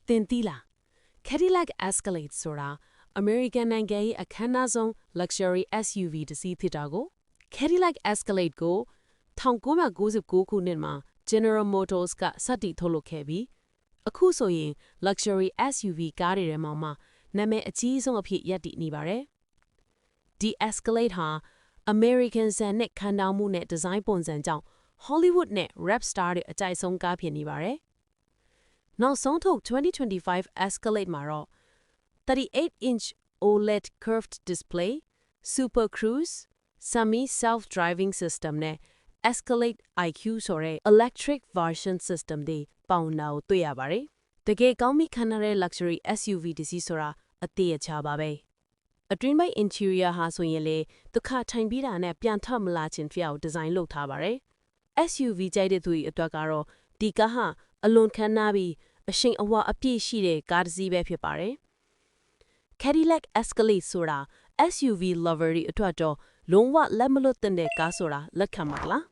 တင်တီလာ Cadillac Escalade ဆိုတာ American နိုင်ငံရဲ့အခမ်းအနားဆုံး luxury SUV တစ်စီးဖြစ်တာကို Cadillac Escalade ကို1999ခုနှစ်မှာ General Motors ကစတင်ထုတ်လုပ်ခဲ့ပြီးအခုဆိုရင် luxury SUV ကားတွေထဲမှာနာမည်အကြီးဆုံးအဖြစ်ရပ်တည်နေပါတယ်။ဒီ Escalade ဟာ American ဇာတ်နဲ့ခံတောင်မှုနဲ့ဒီဇိုင်းပုံစံကြောင့် Hollywood နဲ့ rap star တွေအကြိုက်ဆုံးကားဖြစ်နေပါတယ်။နောက်ဆုံးထုတ်2025 Escalade မှာတော့ 38-inch OLED curved display, Super Cruise, Semi self-driving system နဲ့ Escalade IQ ဆိုတဲ့ electric version system တွေပေါင်းတာကိုတွေ့ရပါတယ်။တကယ်ကောင်းပြီးခမ်းနားတဲ့ luxury SUV တစ်စီးဆိုတာအသေးအချာပါပဲ။အတွင်းပိုင်း interior ဟာဆိုရင်လေဒုက္ခထိုင်ပြီးတာနဲ့ပြန်ထမလာခြင်းဖြစ်အောင်ဒီဇိုင်းလုပ်ထားပါတယ်။ SUV ကြိုက်တဲ့သူတွေအတွက်ကတော့ဒီကားဟာအလွန်ခမ်းနားပြီးအရှိန်အဝါအပြည့်ရှိတဲ့ကားတစ်စီးပဲဖြစ်ပါတယ်။ Cadillac Escalade ဆိုတာ SUV lover တွေအတွက်တော့လုံးဝလက်မလွတ်သင့်တဲ့ကားဆိုတာလက်ခံပါလား